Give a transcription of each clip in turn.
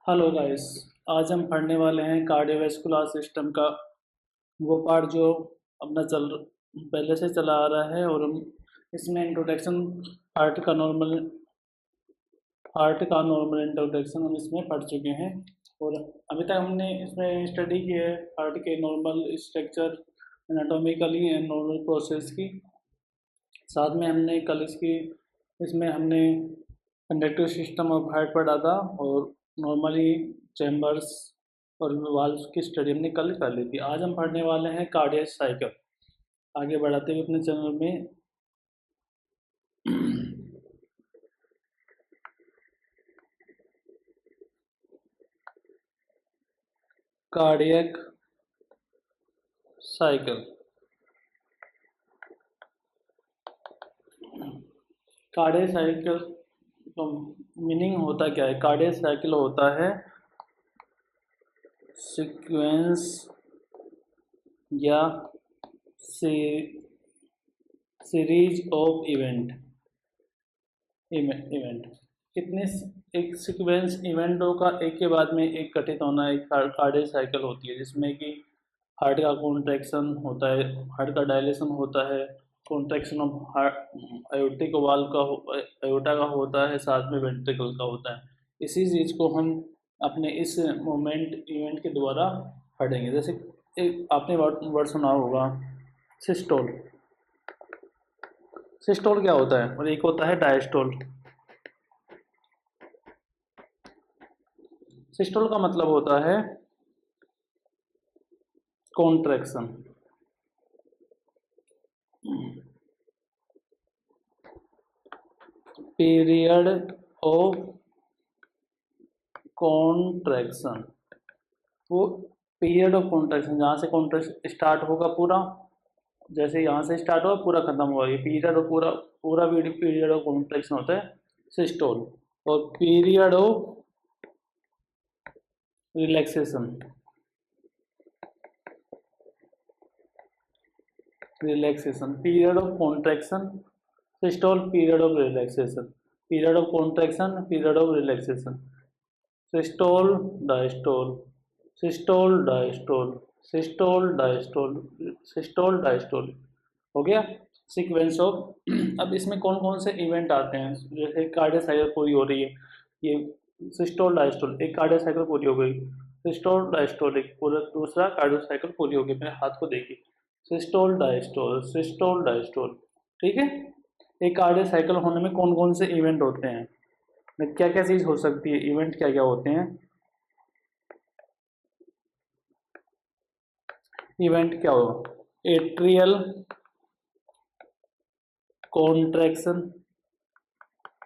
Hello guys. आज हम पढ़ने वाले हैं कार्डियोवैस्कुलर सिस्टम का वो पार्ट जो अपना पहले से चला आ रहा है। और हम इसमें इंट्रोडक्शन हार्ट का नॉर्मल इंट्रोडक्शन हम इसमें पढ़ चुके हैं। और अभी तक हमने इसमें स्टडी की है हार्ट के normal structure, anatomically and normal process की। साथ में हमने कल इसमें हमने कंडक्टिव सिस्टम ऑफ हार्ट पढ़ा था। और नॉर्मली चैम्बर्स और वाल्व्स की स्टडी हमने कल कर ली थी। आज हम पढ़ने वाले हैं कार्डियक साइकिल। आगे बढ़ाते हुए अपने चैनल में कार्डियक साइकिल। कार्डियक साइकिल तो मीनिंग होता क्या है? कार्डियक साइकिल होता है सीक्वेंस या सीरीज ऑफ इवेंट कितने एक सीक्वेंस इवेंटों का एक के बाद में एक घटित होना एक कार्डियक साइकिल होती है, जिसमें कि हार्ट का कॉन्ट्रैक्शन होता है, हार्ट का डायलेशन होता है, contraction of heart aortic valve का आयोटा का होता है, साथ में वेंट्रिकल का होता है। इसी चीज़ को हम अपने इस इवेंट के द्वारा पढ़ेंगे। जैसे एक आपने वर्ड सुना होगा, सिस्टोल। सिस्टोल क्या होता है? और एक होता है डायस्टोल। सिस्टोल का मतलब होता है कॉन्ट्रैक्शन। पीरियड ऑफ कॉन्ट्रैक्शन, वो पीरियड ऑफ कॉन्ट्रैक्शन जहाँ से कॉन्ट्रैक्शन स्टार्ट होगा पूरा, जैसे यहाँ से स्टार्ट होगा पूरा खत्म होगा, ये पीरियड ऑफ पूरा पूरा पीरियड ऑफ कॉन्ट्रैक्शन होता है सिस्टोल। और period of relaxation, period of contraction systole, period of relaxation, period of contraction, period of relaxation, systole diastole, systole diastole, systole diastole, systole diastole. हो गया सीक्वेंस ऑफ। अब इसमें कौन कौन से इवेंट आते हैं? जैसे कार्डियक साइकिल पूरी हो रही है, ये सिस्टोल डायस्टोल, एक कार्डियक साइकिल पूरी हो गई, सिस्टोल डायस्टोल एक पूरा दूसरा कार्डियक साइकिल पूरी हो गई। मेरे हाथ को देखिए, सिस्टोल डायस्टोल, सिस्टोल डायस्टोल। ठीक है, एक कार्डियक साइकिल होने में कौन कौन से इवेंट होते हैं, क्या क्या चीज़ हो सकती है, इवेंट क्या क्या होते हैं? इवेंट क्या हो? एट्रियल कॉन्ट्रैक्शन,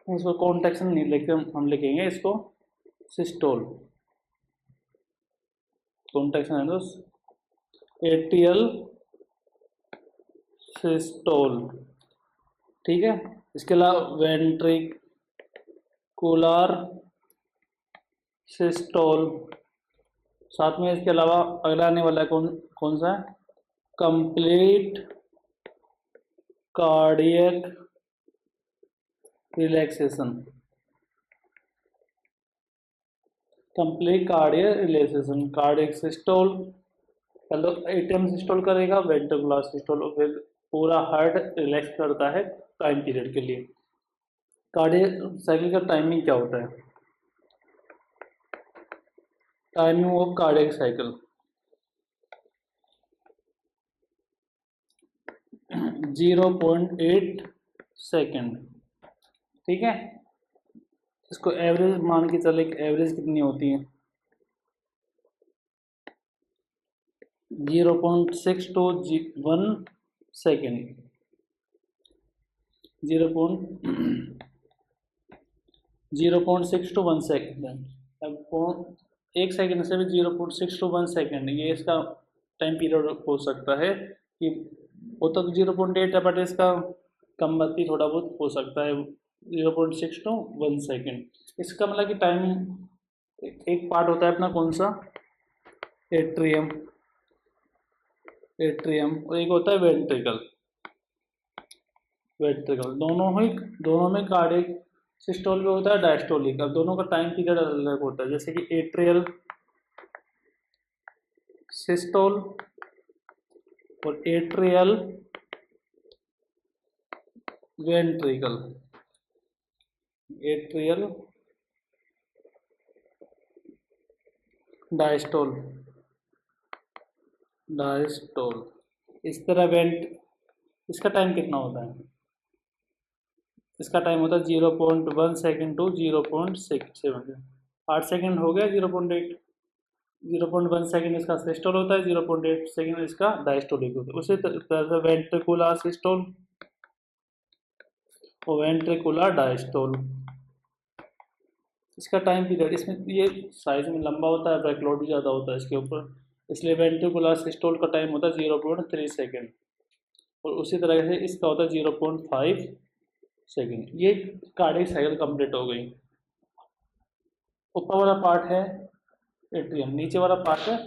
इसको कॉन्ट्रैक्शन नहीं लिखते, हम लिखेंगे इसको सिस्टोल। कॉन्ट्रैक्शन है दोस्त एट्रियल सिस्टोल। ठीक है, इसके अलावा वेंट्रिकुलर सिस्टोल। साथ में इसके अलावा अगला आने वाला है कौन कौन सा है? Complete cardiac relaxation, complete cardiac relaxation, cardiac systole. पहले एटीएम सिस्टोल करेगा, वेंट्रिकुलर सिस्टोल, फिर पूरा हार्ट रिलैक्स करता है टाइम पीरियड के लिए। कार्डियक साइकिल का टाइमिंग क्या होता है? Timing of cardiac cycle 0.8 second. ठीक है, इसको एवरेज मान के चले कि एवरेज कितनी होती है? 0.6 to 1 सेकेंड, 0.6 to 1 सेकेंड। अब एक सेकेंड से भी 0.6 to 1 सेकेंड, ये इसका टाइम पीरियड हो सकता है। कि होता तो 0.8 है, बट इसका कम बत्ती थोड़ा बहुत हो सकता है, 0.6 to 1 सेकेंड। इसका मतलब कि टाइम एक पार्ट होता है अपना कौन सा? एट्रियम, और एक होता है वेंट्रिकल। दोनों में कार्डियक सिस्टोल भी होता है डायस्टोलिक। अब दोनों का टाइम पीरियड अलग अलग होता है, जैसे कि एट्रियल सिस्टोल और atrial ventricle. Atrial diastole, diastole इस तरह वेंट। इसका टाइम कितना होता है? इसका टाइम होता है 0.1 सेकेंड टू 0.67। 8 सेकेंड हो गया 0.8। 0.1 सेकेंड इसका सिस्टोल होता है, 0.8 सेकेंड इसका डायस्टोलिक होता है। उसी तरह से वेंट्रिकुलर सिस्टोल और वेंट्रिकुलर डायस्टोल, इसका टाइम पीरियड, इसमें ये साइज में लंबा होता है, बैकलोड भी ज़्यादा होता है इसके ऊपर, इसलिए वेंट्रिकुलर सिस्टोल का टाइम होता है 0.3 सेकेंड। और उसी तरह से इसका होता है 0.5 सेकेंड। ये कार्डियक साइकिल कंप्लीट हो गई। ऊपर वाला पार्ट है एट्रियम, नीचे वाला पार्ट है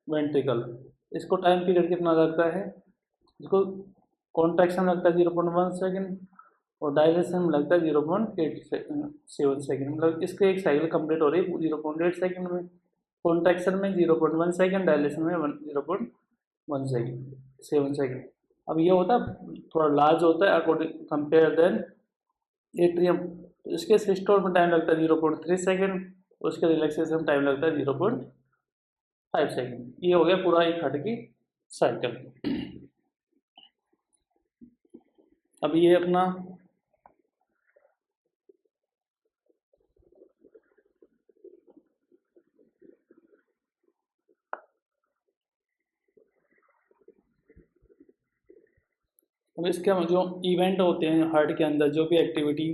वेंट्रिकल। इसको टाइम पीरियड कितना लगता है? इसको कॉन्ट्रैक्शन लगता है 0.1 सेकेंड और डायलेशन में लगता है 0.87 सेकेंड। मतलब इसके एक साइकिल कंप्लीट हो रही है 0.8 सेकेंड में, कॉन्ट्रैक्शन में 0.1 सेकेंड, डायलेशन में 0.1 सेकेंड 7 सेकेंड। अब ये होता है थोड़ा लार्ज होता है अकॉर्डिंग कंपेयर देन एट्रियम। तो इसके सिस्टोल में टाइम लगता है 0.3 सेकेंड, उसके रिलैक्सेशन में टाइम लगता है 0.5 सेकेंड। ये हो गया पूरा एक हार्ट की साइकिल। अब ये अपना अब इसके जो इवेंट होते हैं हार्ट के अंदर, जो भी एक्टिविटी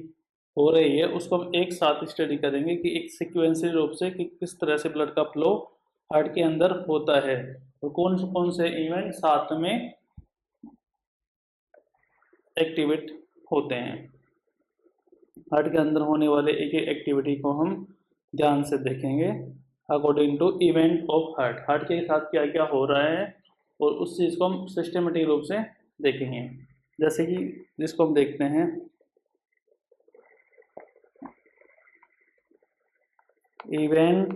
हो रही है उसको हम एक साथ स्टडी करेंगे कि एक सिक्वेंशियल रूप से कि किस तरह से ब्लड का फ्लो हार्ट के अंदर होता है और कौन से इवेंट साथ में एक्टिवेट होते हैं। हार्ट के अंदर होने वाले एक एक एक्टिविटी को हम ध्यान से देखेंगे according to event of heart. Heart के साथ क्या क्या हो रहा है और उस चीज़ को हम सिस्टमेटिक रूप से देखेंगे। जैसे कि जिसको हम देखते हैं इवेंट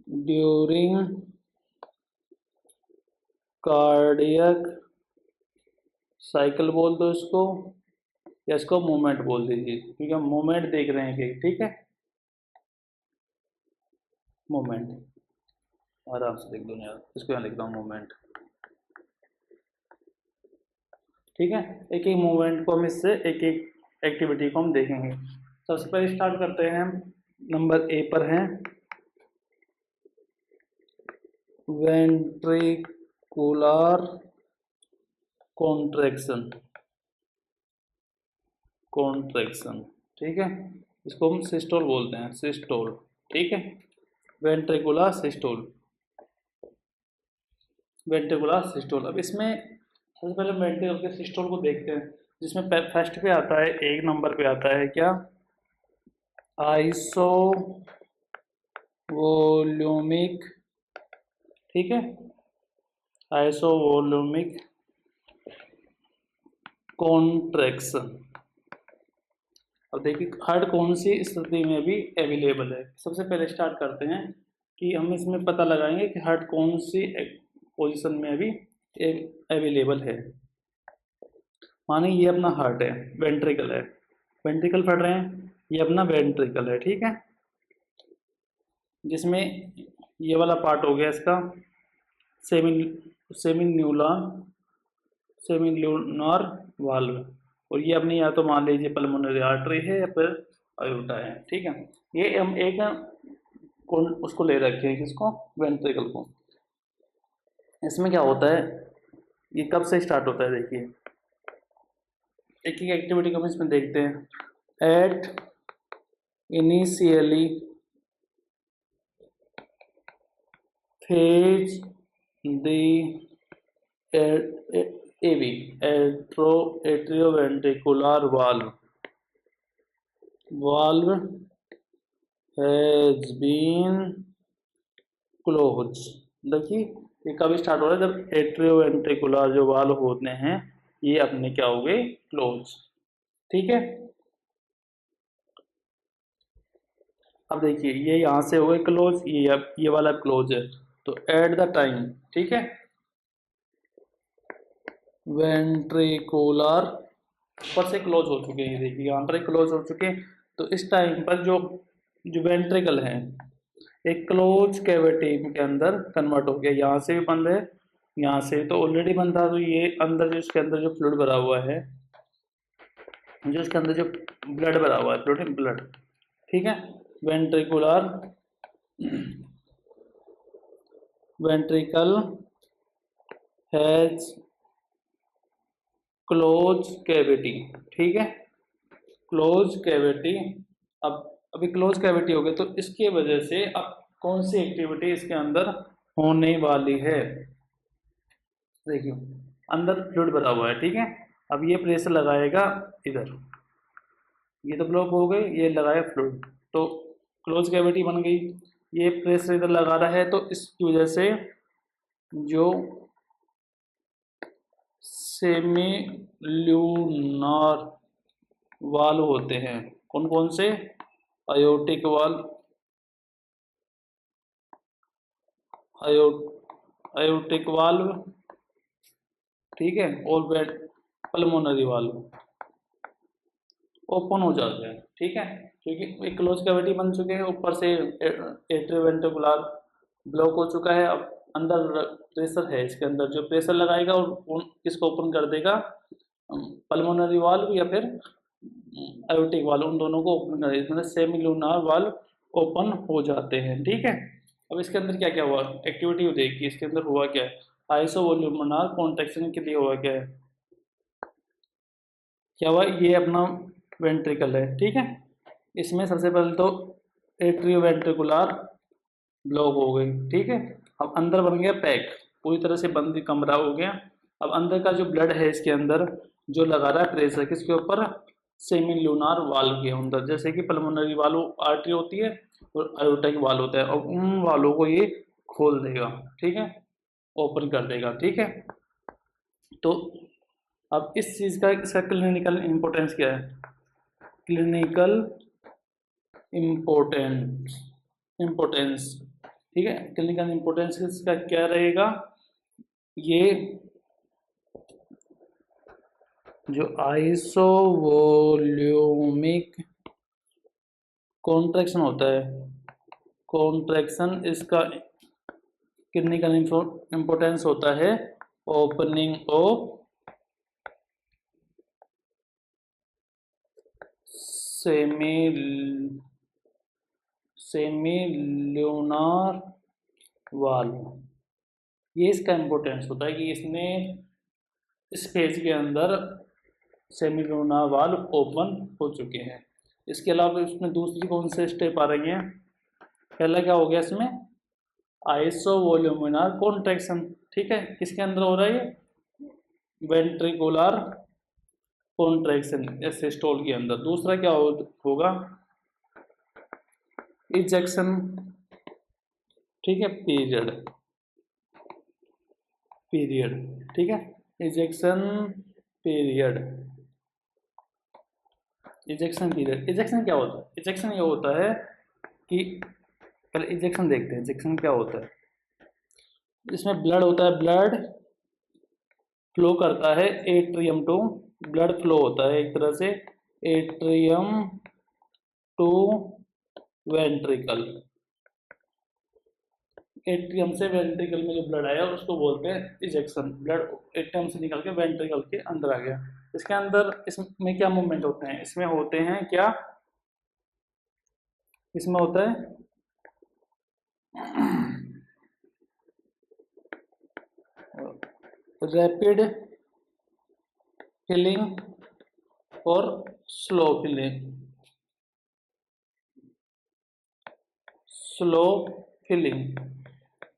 ड्यूरिंग कार्डियक साइकिल बोल दो इसको, या इसको मूवमेंट बोल दीजिए क्योंकि हम मूवमेंट देख रहे हैं कि ठीक है, मूवमेंट आराम से लिख दो यार, इसको यहाँ लिख रहा हूँ मूवमेंट। ठीक है, एक एक मूवमेंट को हम इससे एक एक एक्टिविटी को हम देखेंगे। सबसे पहले स्टार्ट करते हैं, नंबर ए पर है वेंट्रिकुलर कॉन्ट्रैक्शन। कॉन्ट्रैक्शन ठीक है, इसको हम सिस्टोल बोलते हैं, सिस्टोल। ठीक है, वेंट्रिकुलर सिस्टोल, वेंट्रिकुलर सिस्टोल। अब इसमें सबसे पहले वेंट्रिकल के सिस्टोल को देखते हैं, जिसमें फर्स्ट पे आता है, एक नंबर पे आता है क्या, आइसो वॉल्यूमिक। ठीक है, आइसो वॉल्यूमिक कॉन्ट्रैक्शन। अब देखिए हार्ट कौन सी स्थिति में भी अवेलेबल है। सबसे पहले स्टार्ट करते हैं कि हम इसमें पता लगाएंगे कि हार्ट कौन सी पोजीशन में अभी अवेलेबल है। माने ये अपना हार्ट है, वेंट्रिकल है, वेंट्रिकल पढ़ रहे हैं, ये अपना वेंट्रिकल है। ठीक है, जिसमें ये वाला पार्ट हो गया इसका सेमिन्यूलर सेमिन्यूलर वाल्व, और ये अपनी या तो मान लीजिए पल्मोनरी आर्टरी है या फिर अयोटा है। ठीक है, ये हम एक उसको ले रखे हैं, किसको, वेंट्रिकल को। इसमें क्या होता है, ये कब से स्टार्ट होता है, देखिए एक एक एक्टिविटी को हम इसमें देखते हैं। At initially phase the AV atrioventricular valve has been closed। देखिए ये कब स्टार्ट हो रहा है, जब एट्रियोवेंट्रिकुलर जो वाल्व होते हैं ये अपने क्या हो गए, क्लोज। ठीक है। अब देखिए ये यहाँ से हो गए क्लोज, ये वाला क्लोज है, तो एट द टाइम, ठीक है, वेंट्रिकुलर ऊपर से क्लोज हो चुके हैं, ये देखिए यहाँ पर क्लोज हो चुके हैं। तो इस टाइम पर जो जो वेंट्रिकल है एक क्लोज कैविटी के अंदर कन्वर्ट हो गया, यहाँ से भी बंद है, यहाँ से तो ऑलरेडी बंद था, तो ये अंदर जो इसके अंदर जो फ्लूइड भरा हुआ है, जो इसके अंदर जो ब्लड भरा हुआ है, फ्लूइड ब्लड, ठीक है, ventricular ventricle has close cavity, ठीक है, क्लोज कैविटी। अब अभी क्लोज कैविटी हो गई, तो इसकी वजह से अब कौन सी एक्टिविटी इसके अंदर होने वाली है, देखिए अंदर फ्लूइड भरा हुआ है, ठीक है, अब ये प्रेशर लगाएगा इधर, ये तो ब्लॉक हो गए, ये लगाया फ्लूइड, तो क्लोज कैविटी बन गई, ये प्रेशर इधर लगा रहा है, तो इसकी वजह से जो सेमी ल्यूनार वाल्व होते हैं, कौन कौन से, अयोटिक वाल्व, अयोटिक वाल्व, ठीक है, और पल्मोनरी वाल्व ओपन हो जाते हैं, ठीक है, क्योंकि एक क्लोज कैविटी बन चुके हैं, ऊपर से एट्रियोवेंट्रिकुलर ब्लॉक हो चुका है, अब अंदर प्रेशर है, इसके अंदर जो प्रेशर लगाएगा और किसको ओपन कर देगा, पल्मोनरी वाल्व या फिर आयोटिक वाल्व, उन दोनों को ओपन कर देगा, मतलब सेमी लूनार वाल्व ओपन हो जाते हैं, ठीक है। अब इसके अंदर क्या क्या हुआ, एक्टिविटी देखिए इसके अंदर हुआ क्या है, आइसोवोल्यूमिनार कॉन्ट्रैक्शन के लिए हुआ क्या है, क्या हुआ, ये अपना वेंट्रिकल है, ठीक है, इसमें सबसे पहले तो एट्रियोवेंट्रिकुलर ब्लॉक हो गई, ठीक है, अब अंदर बन गया पैक, पूरी तरह से बंद कमरा हो गया, अब अंदर का जो ब्लड है इसके अंदर जो लगा रहा है प्रेशर किसके ऊपर, सेमी लूनार वाल्व के अंदर, जैसे कि पल्मोनरी वाल्व आर्टरी होती है और आयोटिक वाल्व होता है, और उन वालों को ये खोल देगा, ठीक है, ओपन कर देगा, ठीक है। तो अब इस चीज़ का इसका क्लिनिकल इम्पोर्टेंस क्या है, क्लिनिकल इम्पोर्टेंस, इम्पोर्टेंस, ठीक है, क्लिनिकल इम्पोर्टेंस इसका क्या रहेगा, ये जो आइसोवोल्यूमिक कॉन्ट्रैक्शन होता है, कॉन्ट्रैक्शन इसका क्लिनिकल इम्पोर्टेंस होता है opening of semi lunar valve, ये इसका इम्पोर्टेंस होता है कि इसने इस फेज के अंदर सेमी लूनार वाल्व ओपन हो चुके हैं। इसके अलावा इसमें दूसरी कौन से स्टेप आ रही हैं, पहला क्या हो गया इसमें आइसोवोल्यूमिनार कॉन्ट्रैक्शन, ठीक है, किसके अंदर हो रहा है ये, वेंट्रिकुलर कॉन्ट्रैक्शन सिस्टोल के अंदर। दूसरा क्या होगा, इजेक्शन, ठीक है, पीरियड, पीरियड, ठीक है, ejection period, ejection period, ejection क्या होता है, इजेक्शन ये होता है कि पहले इजेक्शन देखते हैं, इजेक्शन क्या होता है, इसमें ब्लड होता है, ब्लड फ्लो करता है एट्रियम टू, ब्लड फ्लो होता है एक तरह से एट्रियम टू वेंट्रिकल, एट्रियम से वेंट्रिकल में जो ब्लड आया उसको बोलते हैं इजेक्शन, ब्लड एट्रियम से निकल के वेंट्रिकल के अंदर आ गया। इसके अंदर इसमें क्या मूवमेंट होते हैं, इसमें होते हैं क्या, इसमें होता है रैपिड फिलिंग और स्लो फिलिंग, स्लो फिलिंग,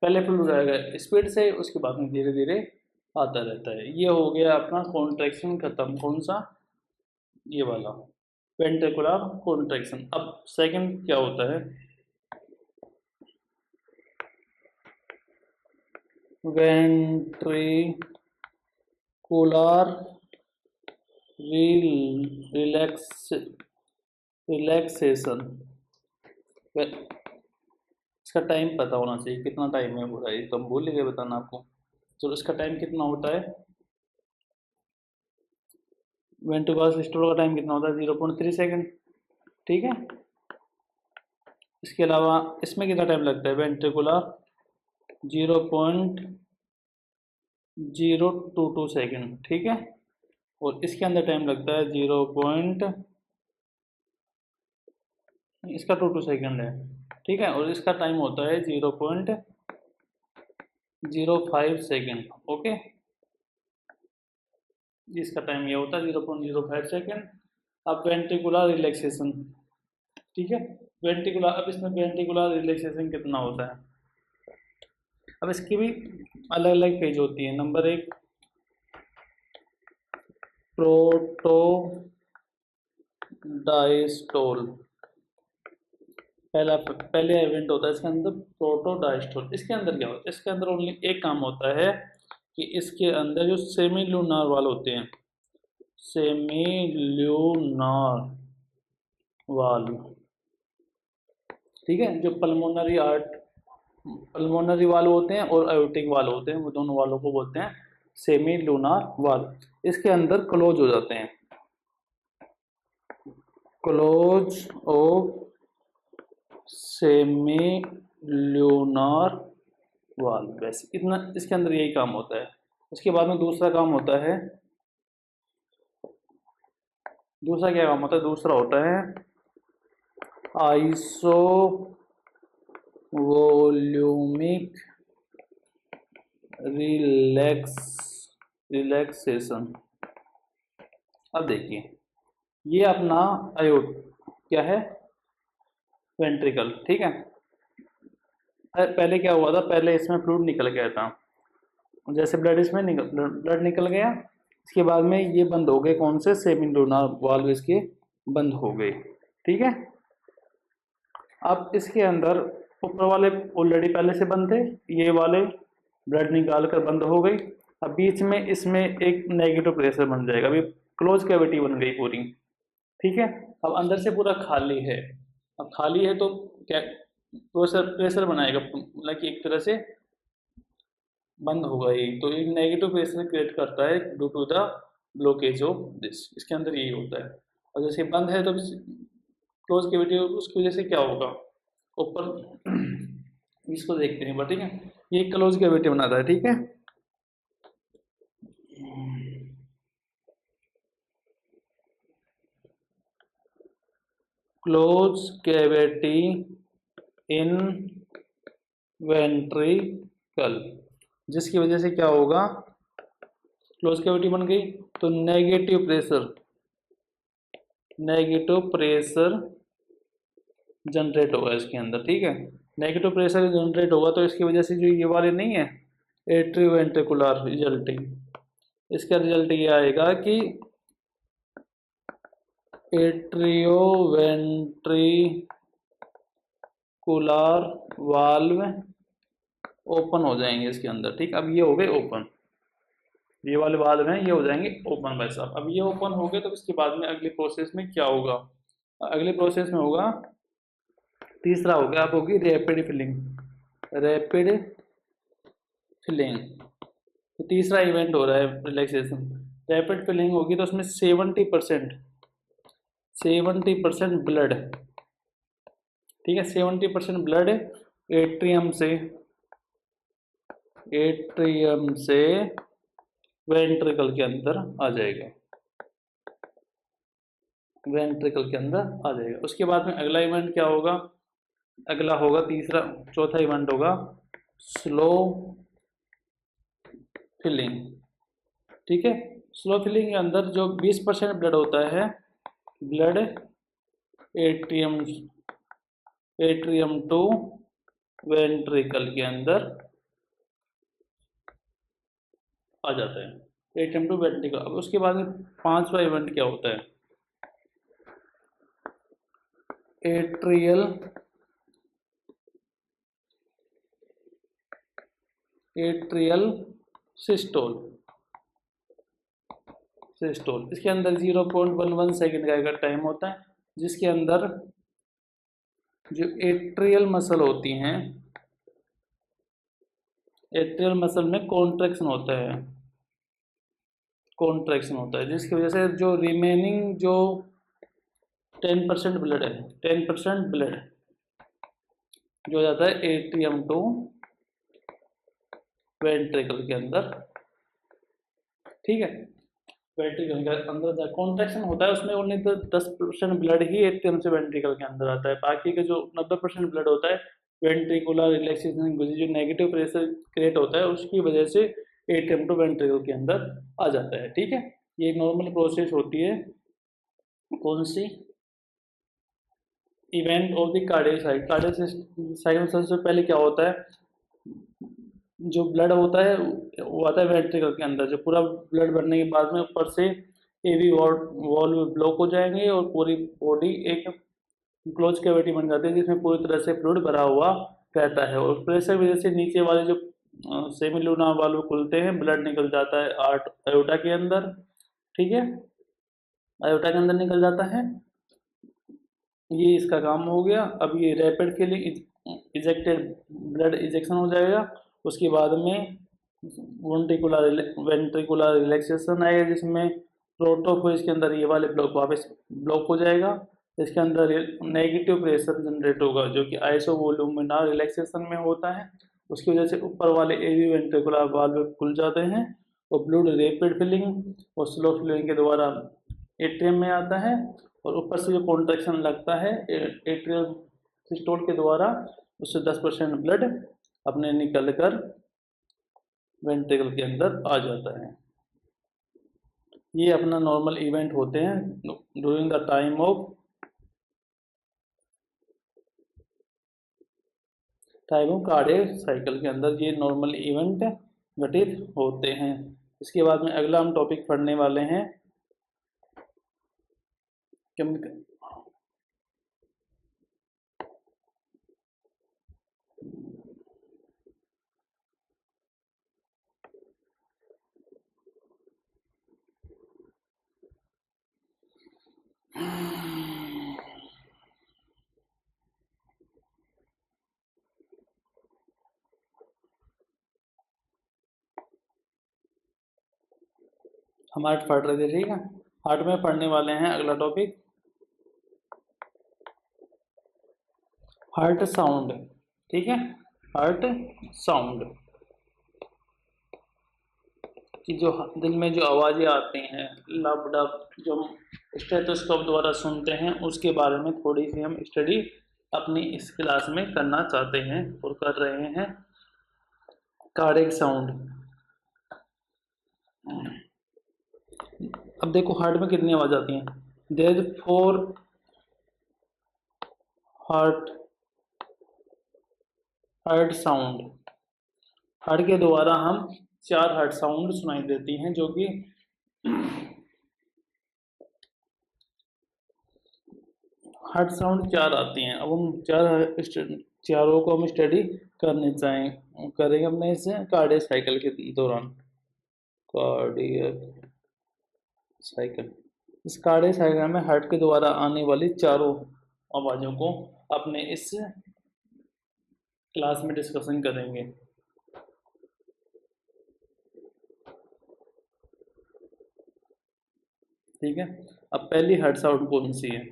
पहले फिल हो जाएगा स्पीड से, उसके बाद में धीरे धीरे आता रहता है। ये हो गया अपना कॉन्ट्रैक्शन खत्म, कौन सा, ये वाला वेंट्रिकुलर कॉन्ट्रैक्शन। अब सेकंड क्या होता है, वेंट्रिकुलर रिलैक्स रिलैक्सेशन। इसका टाइम पता होना चाहिए, कितना टाइम है पूरा, ये तो हम भूल गए बताना आपको। चलो इसका टाइम कितना होता है, वेंट्रिकुलर सिस्टोल का टाइम कितना होता है, 0.3 सेकेंड। ठीक है, इसके अलावा इसमें कितना टाइम लगता है, वेंट्रिकुलर 0.022 सेकेंड। ठीक है, और इसके अंदर टाइम लगता है 0 पॉइंट, इसका 22 सेकेंड है। ठीक है, और इसका टाइम होता है 0.05 सेकेंड। ओके, इसका टाइम ये होता है 0.05 सेकेंड। अब वेंट्रिकुलर रिलैक्सेशन। ठीक है, वेंट्रिकुलर, अब इसमें वेंट्रिकुलर रिलैक्सेशन कितना होता है। अब इसकी भी अलग अलग फेज होती है। नंबर 1 प्रोटो डायस्टोल, पहले इवेंट होता है इसके अंदर प्रोटो डायस्टोल। इसके अंदर क्या होता है, इसके अंदर ओनली एक काम होता है कि इसके अंदर जो सेमी लूनार वाल होते हैं, सेमी ल्यूनार वाल, ठीक है, जो पल्मोनरी वाल होते हैं और आयोटिक वाल होते हैं, वो दोनों वालों को बोलते हैं सेमी लूनार वाल। इसके अंदर क्लोज हो जाते हैं, क्लोज ऑफ सेमी ल्यूनार वाल। बस इतना, इसके अंदर यही काम होता है। उसके बाद में दूसरा काम होता है, दूसरा क्या काम होता है, दूसरा होता है आइसो वॉल्यूमिक रिलैक्सेशन। अब देखिए, ये अपना आयोट क्या है, वेंट्रिकल। ठीक है, पहले क्या हुआ था, पहले इसमें फ्लूइड निकल गया था, जैसे ब्लड निकल गया, इसके बाद में ये बंद हो गए, कौन से, सेमी लूनार वाल्व इसके बंद हो गए। ठीक है, अब इसके अंदर ऊपर वाले ऑलरेडी पहले से बंद थे, ये वाले ब्लड निकाल कर बंद हो गई। अब बीच में इसमें एक नेगेटिव प्रेशर बन जाएगा, अभी क्लोज कैविटी बन गई पूरी। ठीक है, अब अंदर से पूरा खाली है। अब खाली है तो क्या, प्रेशर प्रेशर बनाएगा, मतलब कि एक तरह से बंद होगा ये, तो एक नेगेटिव प्रेशर क्रिएट करता है due to the blockage of this. इसके अंदर यही होता है। और जैसे बंद है तो क्लोज कैविटी, उसकी वजह से क्या होगा, ऊपर इसको देखते हैं, ठीक है, ये क्लोज कैविटी बनाता है। ठीक है, क्लोज कैविटी इन वेंट्रिकल, जिसकी वजह से क्या होगा, क्लोज कैविटी बन गई तो नेगेटिव प्रेशर जनरेट होगा इसके अंदर। ठीक है, नेगेटिव प्रेशर जनरेट होगा तो इसकी वजह से जो ये वाले नहीं है एट्रीवेंट्रिकुलर रिजल्टिंग, इसका रिजल्ट ये आएगा कि एट्रियोवेंट्रिकुलर वाल्व ओपन हो जाएंगे इसके अंदर। ठीक, अब ये हो गए ओपन, ये वाले वाल्व हैं ये हो जाएंगे ओपन भाई साहब। अब ये ओपन हो गए तो इसके बाद में अगले प्रोसेस में क्या होगा, अगले प्रोसेस में होगा, तीसरा हो गया, अब होगी रैपिड फिलिंग। रैपिड फिलिंग, तीसरा इवेंट हो रहा है रिलैक्सेशन। रैपिड फिलिंग होगी तो उसमें 70% ब्लड, ठीक है, 70% ब्लड एट्रियम से वेंट्रिकल के अंदर आ जाएगा, वेंट्रिकल के अंदर आ जाएगा। उसके बाद में अगला इवेंट क्या होगा, अगला होगा तीसरा, चौथा इवेंट होगा स्लो फिलिंग। ठीक है, स्लो फिलिंग के अंदर जो 20% ब्लड होता है, ब्लड एट्रियम टू वेंट्रिकल के अंदर आ जाता है, एट्रियम टू वेंट्रिकल। अब उसके बाद में पांचवा इवेंट क्या होता है, एट्रियल सिस्टोल। सिस्टोल। इसके अंदर 0.11 सेकेंड का टाइम होता है, जिसके अंदर जो एट्रियल मसल होती हैं, एट्रियल मसल में कॉन्ट्रैक्शन होता है, कॉन्ट्रैक्शन होता है, जिसकी वजह से जो रिमेनिंग जो 10% ब्लड है, 10% ब्लड जो हो जाता है एट्रियम टू वेंट्रिकल के अंदर, ठीक है, वेंट्रिकल के अंदर कॉन्ट्रैक्शन होता है, उसमें ओनली 10% ब्लड ही एट्रियम से वेंट्रिकल के अंदर आता है, बाकी के जो 90% ब्लड होता है वेंट्रिकुलर रिलैक्सेशन, जो नेगेटिव प्रेशर क्रिएट होता है उसकी वजह से एट्रियम टू वेंट्रिकल के अंदर आ जाता है, ठीक है। ये नॉर्मल प्रोसेस होती है, कौन सी, event of the cardiac cycle. Cardiac cycle में सबसे पहले क्या होता है, जो ब्लड होता है वो आता है वेंट्रिकल के अंदर, जो पूरा ब्लड भरने के बाद में ऊपर से एवी वॉल्व ब्लॉक हो जाएंगे और पूरी बॉडी एक क्लोज कैविटी बन जाती है, जिसमें पूरी तरह से फ्लूइड भरा हुआ रहता है, और प्रेशर की वजह से नीचे वाले जो सेमिलुनार वाल्व खुलते हैं, ब्लड निकल जाता है आयोटा के अंदर, ठीक है, आयोटा के अंदर निकल जाता है, ये इसका काम हो गया। अब ये rapid filling ejected blood ejection हो जाएगा, उसके बाद में वेंट्रिकुलर रिलैक्सेशन आएगा, जिसमें प्रोटोफेज के अंदर ये वाले ब्लॉक वापस ब्लॉक हो जाएगा, इसके अंदर नेगेटिव प्रेशर जनरेट होगा जो कि आइसोवोल्यूमिनार रिलैक्सेशन में होता है, उसकी वजह से ऊपर वाले एवी वेंट्रिकुलर वाल्व खुल जाते हैं और ब्लड रैपिड फिलिंग और स्लो फिलिंग के द्वारा एट्रियम में आता है, और ऊपर से जो कॉन्ट्रैक्शन लगता है एट्रियल सिस्टोल के द्वारा, उससे 10% ब्लड अपने निकल कर वेंट्रिकल के अंदर आ जाता है। ये अपना नॉर्मल इवेंट होते हैं during the time of cardiac cycle के अंदर, ये नॉर्मल इवेंट घटित होते हैं। इसके बाद में अगला हम टॉपिक पढ़ने वाले हैं हम हार्ट पढ़ रहे थे, ठीक है, हार्ट में पढ़ने वाले हैं अगला टॉपिक हार्ट साउंड, ठीक है, हार्ट साउंड कि जो दिल में जो आवाज़ें आती हैं, लब डब, जो स्टेथोस्कोप द्वारा सुनते हैं, उसके बारे में थोड़ी सी हम स्टडी अपनी इस क्लास में करना चाहते हैं और कर रहे हैं। कार्डियक साउंड, अब देखो हार्ट में कितनी आवाज़ आती हैं, there four heart sound, heart के द्वारा हम 4 हार्ट साउंड सुनाई देती हैं, जो कि हार्ट साउंड 4 आती हैं। अब हम चारों को हम स्टडी करेंगे अपने इससे कार्डियक साइकिल के दौरान। कार्डियक साइकिल, इस कार्डियक साइकिल में हार्ट के द्वारा आने वाली चारों आवाज़ों को अपने इस क्लास में डिस्कशन करेंगे। ठीक है, अब पहली हार्ट साउंड कौन सी है,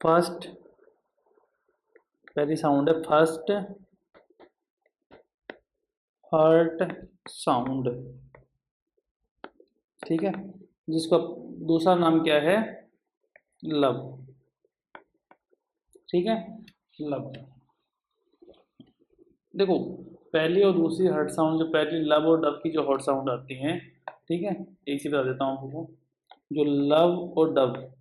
फर्स्ट, पहली साउंड है फर्स्ट हार्ट साउंड, ठीक है, जिसका दूसरा नाम क्या है, लब, ठीक है, लब। देखो पहली और दूसरी हार्ट साउंड, जो पहली लब और डब की जो हार्ट साउंड आती हैं, ठीक है, एक चीज बता देता हूँ आपको, जो लब और डब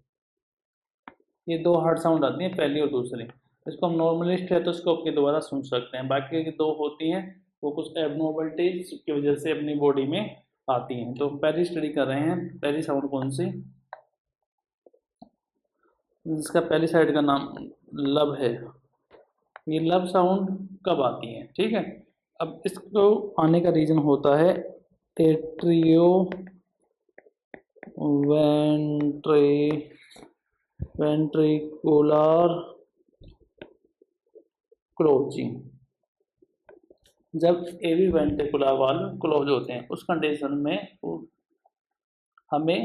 ये 2 हार्ट साउंड आती हैं, पहली और दूसरी, इसको हम नॉर्मली स्टेथोस्कोप के द्वारा सुन सकते हैं, बाकी की 2 होती हैं वो कुछ एबनॉर्मलिटीज की वजह से अपनी बॉडी में आती हैं। तो पहली स्टडी कर रहे हैं, पहली साउंड कौन सी, जिसका पहली साइड का नाम लब है। ये लब साउंड कब आती है, ठीक है, अब इसको आने का रीज़न होता है एट्रियो वेंट्रिकुलर क्लोजिंग। जब एवी वेंट्रिकुलर वाल्व क्लोज होते हैं उस कंडीशन में हमें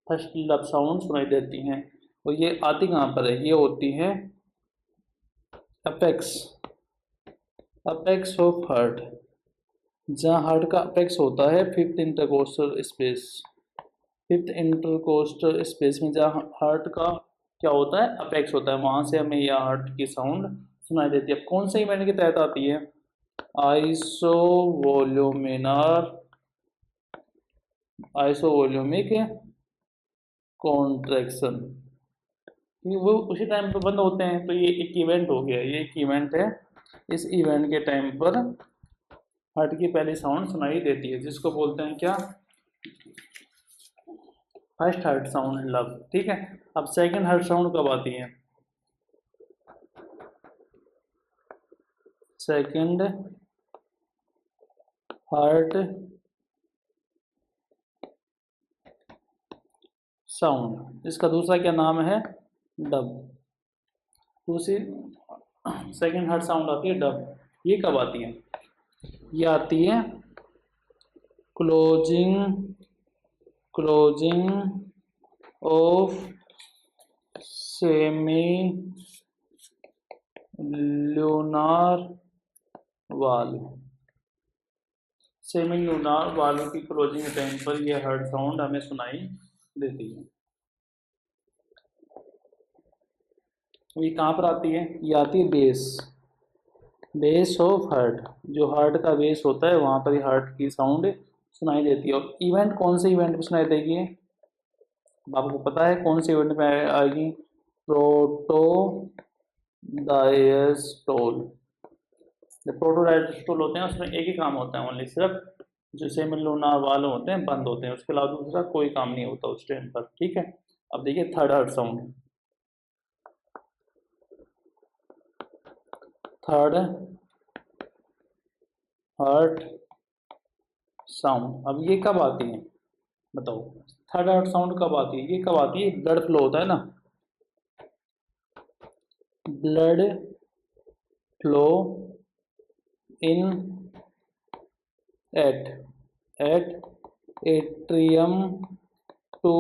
फर्स्ट लब साउंड सुनाई देती हैं। और ये आती कहाँ पर है? ये होती है अपेक्स ऑफ हार्ट। जहाँ हार्ट का अपेक्स होता है फिफ्थ इंटरकोस्टल स्पेस में, जहाँ हार्ट का क्या होता है? अपेक्स होता है, वहाँ से हमें यह हार्ट की साउंड सुनाई देती है। कौन से इवेंट के तहत आती है? आइसोवोल्यूमिक कॉन्ट्रैक्शन। वो उसी टाइम पर बंद होते हैं, तो ये एक इवेंट हो गया, ये एक इवेंट है। इस इवेंट के टाइम पर हार्ट की पहली साउंड सुनाई देती है, जिसको बोलते हैं क्या? फर्स्ट हार्ट साउंड लब। ठीक है। अब सेकंड हार्ट साउंड कब आती है? सेकंड हार्ट साउंड, इसका दूसरा क्या नाम है? डब। दूसरी सेकंड हार्ट साउंड आती है डब। ये कब आती है? ये आती है closing of semi lunar valve. Semi lunar valve की क्लोजिंग के टाइम पर यह हार्ट साउंड हमें सुनाई देती है। ये कहाँ पर आती है? ये आती है बेस ऑफ हार्ट। जो हार्ट का बेस होता है वहाँ पर हार्ट की साउंड सुनाई देती है। और इवेंट कौन से इवेंट में सुनाई देगी? आपको पता है कौन से इवेंट में आएगी? Proto diastole. जब प्रोटो डायस्टोल होते हैं उसमें एक ही काम होता है, ओनली सिर्फ जो सेमी ल्यूनार वाले होते हैं बंद होते हैं, उसके अलावा दूसरा कोई काम नहीं होता उस टाइम पर। ठीक है। अब देखिए third heart sound. Third heart sound, अब ये कब आती है बताओ? थर्ड हार्ट साउंड कब आती है? ये कब आती है? ब्लड फ्लो होता है ना, blood flow in at atrium to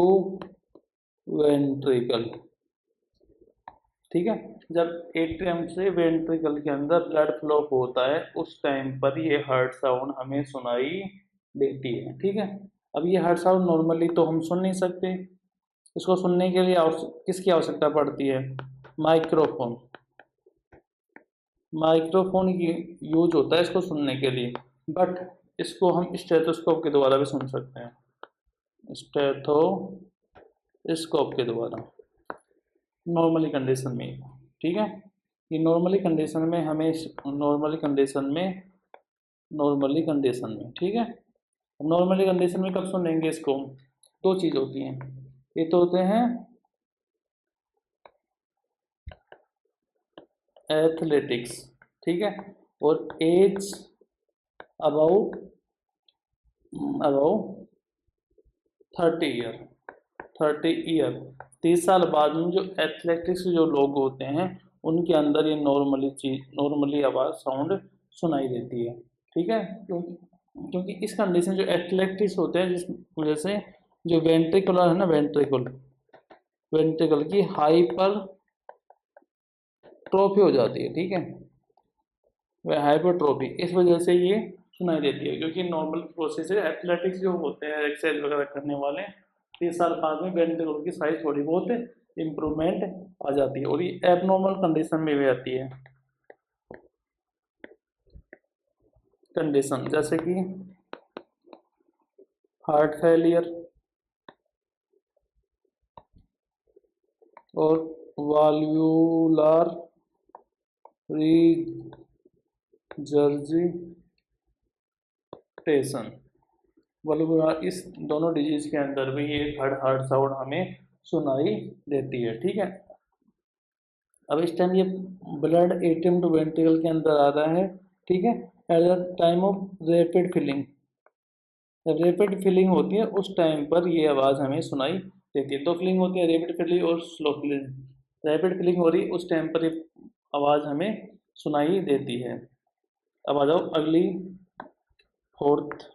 ventricle. ठीक है। जब एट्रियम से वेंट्रिकल के अंदर ब्लड फ्लो होता है उस टाइम पर ये हार्ट साउंड हमें सुनाई देती है। ठीक है। अब ये हार्ट साउंड नॉर्मली तो हम सुन नहीं सकते, इसको सुनने के लिए किसकी आवश्यकता पड़ती है? माइक्रोफोन। माइक्रोफोन की यूज होता है इसको सुनने के लिए, बट इसको हम स्टेथोस्कोप के द्वारा भी सुन सकते हैं, स्टेथोस्कोप के द्वारा नॉर्मली कंडीशन में। ठीक है। ये नॉर्मली कंडीशन में हमें नॉर्मली कंडीशन में ठीक है। नॉर्मली कंडीशन में कब सुनेंगे इसको? दो चीज़ होती हैं, ये तो होते हैं एथलेटिक्स। ठीक है। और एज अबाउट 30 ईयर 30 साल बाद में जो एथलेटिक्स जो लोग होते हैं उनके अंदर ये नॉर्मली आवाज़ साउंड सुनाई देती है। ठीक है। क्योंकि इस कंडीशन जो एथलेटिक्स होते हैं जिस वजह से जो वेंट्रिकुलर है ना, वेंट्रिकल की हाइपर ट्रोफी हो जाती है। ठीक है। वह हाइपरट्रोफी इस वजह से ये सुनाई देती है, क्योंकि नॉर्मल प्रोसेस है। एथलेटिक्स जो होते हैं एक्सरसाइज वगैरह करने वाले 30 साल बाद में वेंट्रिकल की साइज थोड़ी बहुत इम्प्रूवमेंट आ जाती है, और ये एबनॉर्मल कंडीशन में भी आती है। कंडीशन जैसे कि हार्ट फेलियर और वाल्वुलर रिजर्जिटेशन, वाल्वुलर, इस दोनों डिजीज के अंदर भी ये थर्ड हार्ट साउंड हमें सुनाई देती है। ठीक है। अब इस टाइम ये ब्लड एटीएम टू वेंट्रिकल के अंदर आ रहा है ठीक है। At the time of rapid filling, जब रैपिड फिलिंग होती है उस टाइम पर ये आवाज़ हमें सुनाई देती है। दो फिलिंग होती है, रैपिड फिलिंग और स्लो फिलिंग। रैपिड फिलिंग हो रही उस टाइम पर ये आवाज़ हमें सुनाई देती है। अब आ जाओ अगली फोर्थ,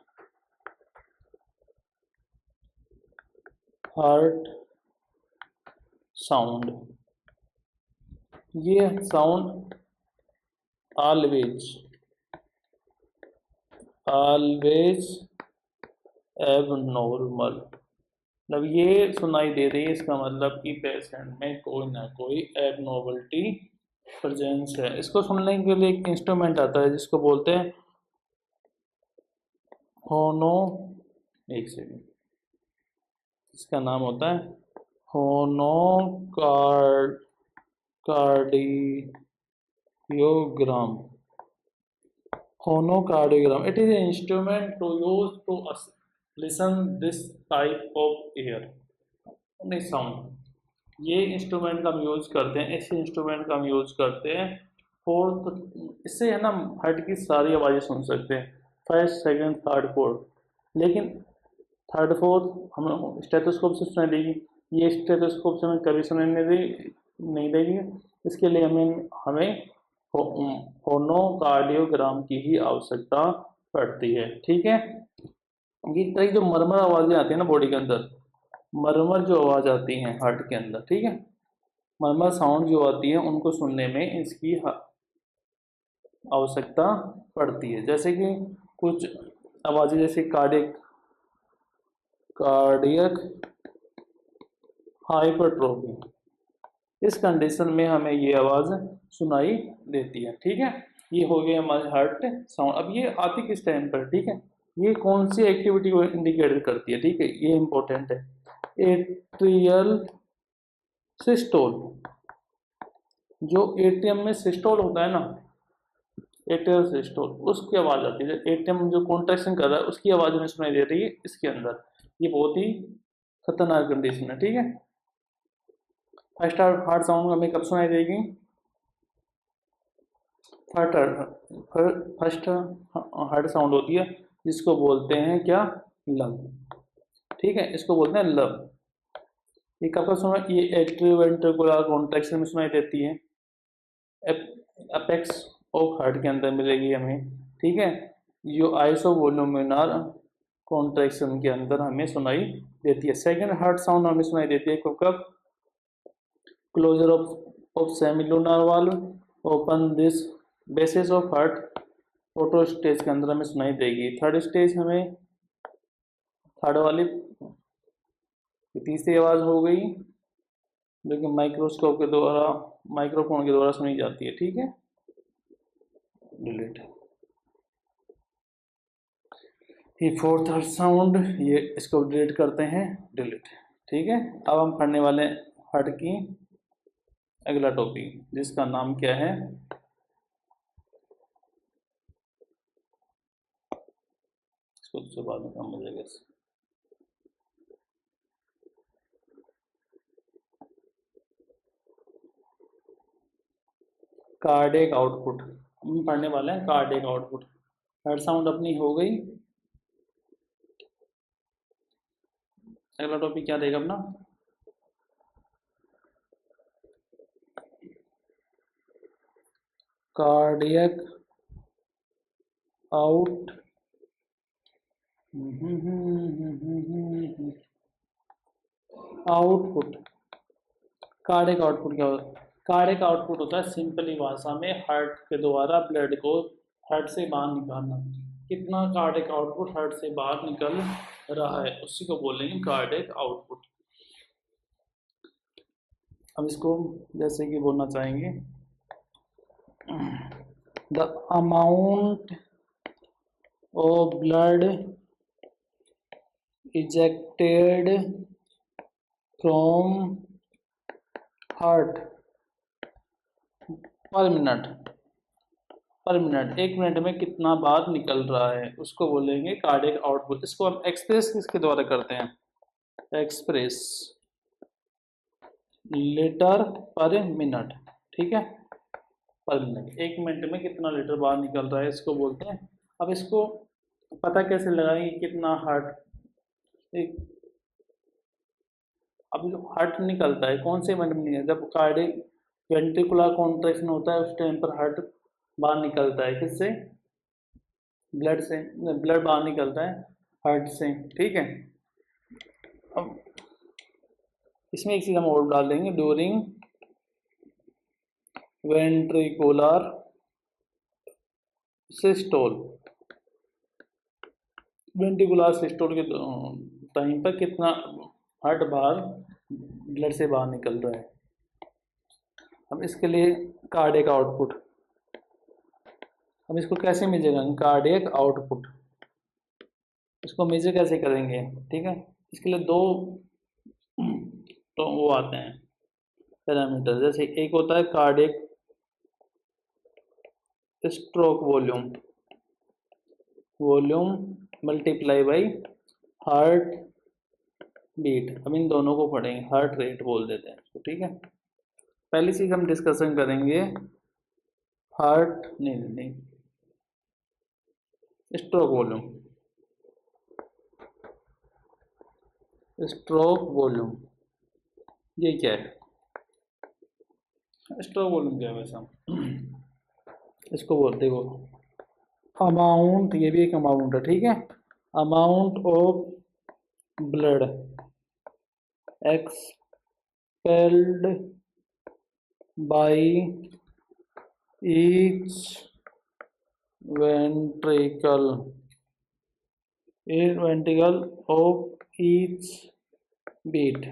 हार्ट साउंड। ये साउंड ऑलवेज ऑलवेज एबनॉर्मल, मतलब ये सुनाई दे रही है, इसका मतलब कि पेशेंट में कोई ना कोई एबनॉर्मलिटी प्रेजेंस है। इसको सुनने के लिए एक इंस्ट्रूमेंट आता है जिसको बोलते हैं फोनो, एक सेकेंड, इसका नाम होता है फोनोकार्डियोग्राम। Phonocardiograph. It is an instrument to use to listen this type of air, नहीं साउंड। ये इंस्ट्रूमेंट का हम यूज़ करते हैं, ऐसे इंस्ट्रूमेंट का हम यूज़ करते हैं फोर्थ, इससे है ना हार्ट की सारी आवाज़ें सुन सकते हैं, फर्स्ट सेकंड थर्ड फोर्थ। लेकिन थर्ड फोर्थ हम स्टेथोस्कोप से सुनाई देगी, ये स्टेथोस्कोप से हमें कभी सुनाई नहीं देगी। इसके लिए हमें हमें फोनोकार्डियोग्राम की ही आवश्यकता पड़ती है। ठीक है। ये कई जो मरमर आवाज़ें आती हैं ना बॉडी के अंदर, मरमर जो आवाज़ आती हैं हार्ट के अंदर, ठीक है, मरमर साउंड जो आती है उनको सुनने में इसकी आवश्यकता पड़ती है। जैसे कि कुछ आवाज़ें जैसे कार्डियक कार्डियक हाइपरट्रोफी, इस कंडीशन में हमें ये आवाज़ सुनाई देती है। ठीक है, ये हो गया हमारे हार्ट साउंड। अब ये आती किस टाइम पर, ठीक है, ये कौन सी एक्टिविटी को इंडिकेट करती है, ठीक है, ये इंपॉर्टेंट है। एट्रियल सिस्टोल, जो एटीएम में सिस्टोल होता है ना, एट्रियल सिस्टोल, उसकी आवाज़ आती है। एटीएम जो कॉन्ट्रैक्शन कर रहा है उसकी आवाज़ हमें सुनाई दे रही है इसके अंदर। ये बहुत ही खतरनाक कंडीशन है। ठीक है, फर्स्ट हार्ट साउंड हमें कब सुनाई देगी, फर्स्ट हार्ट साउंड होती है जिसको बोलते हैं क्या, लब। ठीक है, इसको बोलते हैं लब। ये कब सुना, ये एट्रियोवेंट्रिकुलर कॉन्ट्रैक्शन में सुनाई देती है, अपेक्स ऑफ हार्ट के अंदर मिलेगी हमें। ठीक है, जो आइसोवोल्यूमिनार कॉन्ट्रैक्शन के अंदर हमें सुनाई देती है। सेकंड हार्ट साउंड हमें सुनाई देती है कब, closure of semilunar valve, open this basis of heart, photo stage के अंदर हमें सुनाई देगी। थर्ड स्टेज हमें, थर्ड वाली तीसरी आवाज़ हो गई जो कि माइक्रोस्कोप के द्वारा, माइक्रोफोन के द्वारा सुनी जाती है। ठीक है, डिलीट। ये फोर्थ हार्ट साउंड, ये इसको डिलीट करते हैं, डिलीट। ठीक है, अब हम पढ़ने वाले हार्ट की अगला टॉपिक जिसका नाम क्या है, इसको तो बाद में काम हो जाएगा। कार्डियक आउटपुट, हम पढ़ने वाले हैं कार्डियक आउटपुट। हार्ट साउंड अपनी हो गई। अगला टॉपिक क्या रहेगा अपना, cardiac out output. Cardiac output क्या होता है, कार्डियक आउटपुट होता है सिंपली भाषा में हार्ट के द्वारा ब्लड को हार्ट से बाहर निकालना। कितना कार्डियक आउटपुट हार्ट से बाहर निकल रहा है उसी को बोलेंगे कार्डियक आउटपुट। हम इसको जैसे कि बोलना चाहेंगे, the amount of blood ejected from heart पर मिनट, पर मिनट, एक मिनट में कितना बार निकल रहा है उसको बोलेंगे कार्डियक आउटपुट। इसको हम एक्सप्रेस किसके द्वारा करते हैं, एक्सप्रेस लीटर पर मिनट। ठीक है, पर मिनट, 1 मिनट में कितना लीटर बाहर निकल रहा है इसको बोलते हैं। अब इसको पता कैसे लगाएंगे कितना हार्ट, एक अब जो हार्ट निकलता है कौन से मिनट में निकलता है, जब कार्डियक वेंट्रिकुलर कॉन्ट्रैक्शन होता है उस टाइम पर हार्ट बाहर निकलता है, किससे, ब्लड से, ब्लड बाहर निकलता है हार्ट से, ठीक है। अब इसमें एक चीज हम और डाल देंगे, during ventricular systole, ventricular systole के टाइम पर कितना हार्ट बाहर ब्लड से बाहर निकल रहा है। अब इसके लिए कार्डियक आउटपुट, अब इसको कैसे मेजर करेंगे, कार्डियक आउटपुट, इसको मेजर कैसे करेंगे, ठीक है। इसके लिए दो तो वो आते हैं पैरामीटर, जैसे एक होता है cardiac stroke volume, volume multiply by heart beat. अब इन दोनों को पढ़ेंगे, हार्ट रेट बोल देते हैं इसको, ठीक है। पहली चीज हम डिस्कशन करेंगे हार्ट नहीं स्ट्रोक वॉल्यूम, स्ट्रोक वॉल्यूम ये क्या है, स्ट्रोक वॉल्यूम क्या है वैसा इसको बोलते हो अमाउंट, ये भी एक अमाउंट है, ठीक है, amount of blood expelled by each ventricle of each beat.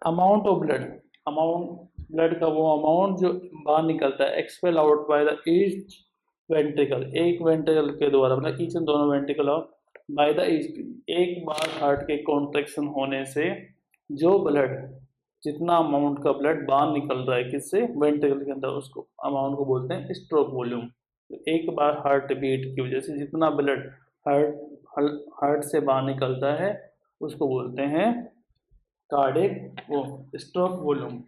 Amount of blood, amount blood का वो अमाउंट जो बाहर निकलता है expel out by the each ventricle, एक वेंट्रिकल के द्वारा, मतलब ईच दोनों ventricle of by the each, एक बार हार्ट के कॉन्ट्रैक्शन होने से जो ब्लड, जितना अमाउंट का ब्लड बाहर निकल रहा है किससे, वेंट्रिकल के अंदर, उसको अमाउंट को बोलते हैं स्ट्रोक वॉल्यूम। एक बार हार्ट बीट की वजह से जितना ब्लड हार्ट से बाहर निकलता है उसको बोलते हैं कार्डियक वो स्ट्रोक वॉल्यूम।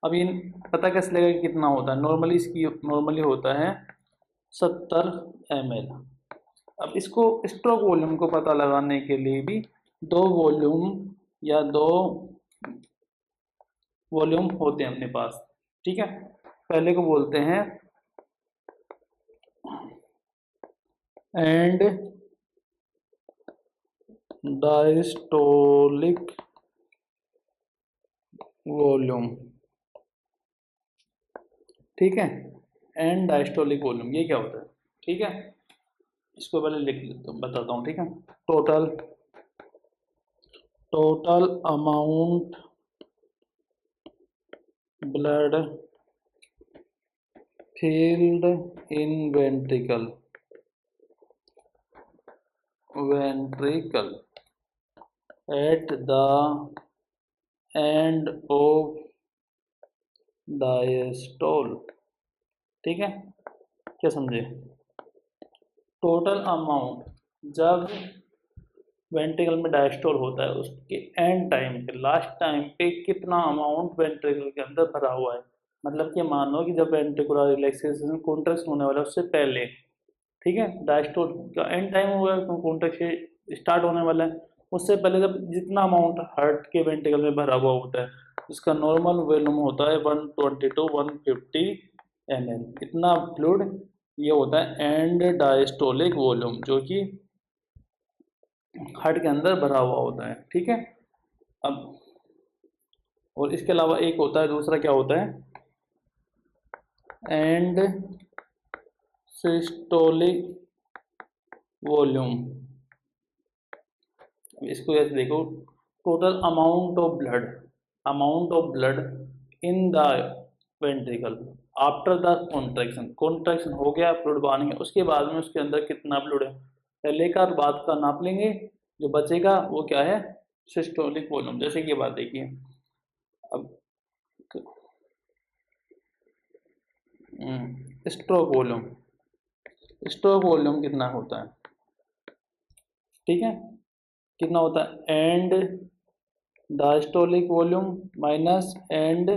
अब इन पता कैसे लगेगा कितना होता है, नॉर्मली इसकी नॉर्मली होता है 70 ml। अब इसको स्ट्रोक वॉल्यूम को पता लगाने के लिए भी दो वॉल्यूम या दो वॉल्यूम होते हैं अपने पास, ठीक है। पहले को बोलते हैं एंड डायस्टोलिक वॉल्यूम, ठीक है, एंड डायस्टोलिक वॉल्यूम ये क्या होता है, ठीक है। इसको पहले लिख लेता हूँ, बताता हूँ, ठीक है। Total amount blood filled in ventricle at the end of diastole, ठीक है, क्या समझे। टोटल अमाउंट जब वेंट्रिकल में डायस्टोल होता है उसके एंड टाइम पे, लास्ट टाइम पे कितना अमाउंट वेंट्रिकल के अंदर भरा हुआ है, मतलब कि मान लो कि जब वेंट्रिकुलर रिलैक्सेशन कॉन्ट्रैक्शन होने वाला है उससे पहले, ठीक है, डायस्टोल का एंड टाइम हुआ है, कॉन्ट्रैक्शन स्टार्ट होने वाला है, उससे पहले जब जितना अमाउंट हार्ट के वेंट्रिकल में भरा हुआ होता है उसका नॉर्मल वॉल्यूम होता है 120 to 150 ml, इतना फ्लूइड ये होता है एंड डायस्टोलिक वॉल्यूम, जो कि हार्ट के अंदर भरा हुआ होता है, ठीक है। अब और इसके अलावा एक होता है, दूसरा क्या होता है, एंड सिस्टोलिक वॉल्यूम। इसको ऐसे देखो, total amount of blood in the ventricle after the contraction हो गया, फ्लूइड बन गया, उसके बाद में उसके अंदर कितना फ्लूइड है पहले का और बाद का नाप लेंगे, जो बचेगा वो क्या है, सिस्टोलिक वॉल्यूम। जैसे कि बात देखिए, अब स्ट्रोक वॉल्यूम कितना होता है, ठीक है, कितना होता है, and diastolic volume minus and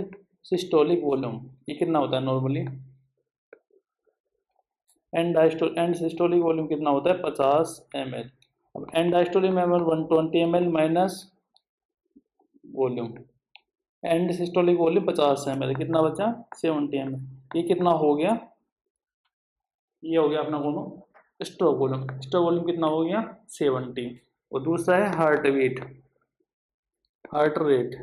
systolic volume, ये कितना होता है नॉर्मली, एंड सिस्टोलिक वॉल्यूम कितना होता है 50 ml। अब एंड डायस्टोलिक में 120 ml minus volume, and systolic volume 50 ml, कितना बचा 70 ml। ये कितना हो गया, ये हो गया अपना कौन स्ट्रोक वॉल्यूम, स्ट्रोक वॉल्यूम कितना हो गया 70। और दूसरा है heart beat, heart rate,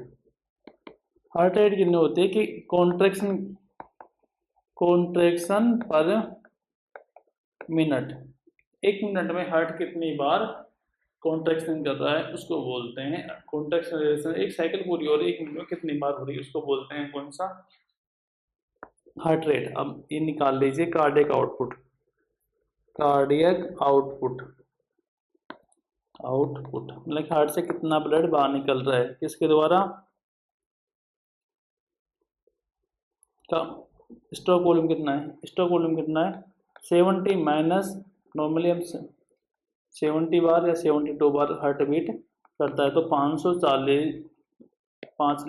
heart rate कितनी होती है कि कॉन्ट्रैक्शन, कॉन्ट्रैक्शन पर मिनट, एक मिनट में हार्ट कितनी बार कॉन्ट्रैक्शन कर रहा है उसको बोलते हैं कॉन्ट्रैक्शन। एक साइकिल पूरी हो रही है एक मिनट में कितनी बार हो रही है उसको बोलते हैं कौन सा, हार्ट रेट। अब ये निकाल लीजिए cardiac output, cardiac output, output मतलब हार्ट से कितना ब्लड बाहर निकल रहा है किसके द्वारा, का स्ट्रोक वॉल्यूम कितना है, स्ट्रोक वॉल्यूम कितना है 70 माइनस, नॉर्मली हम 70 बार या 72 बार हार्ट बीट करता है तो 540 5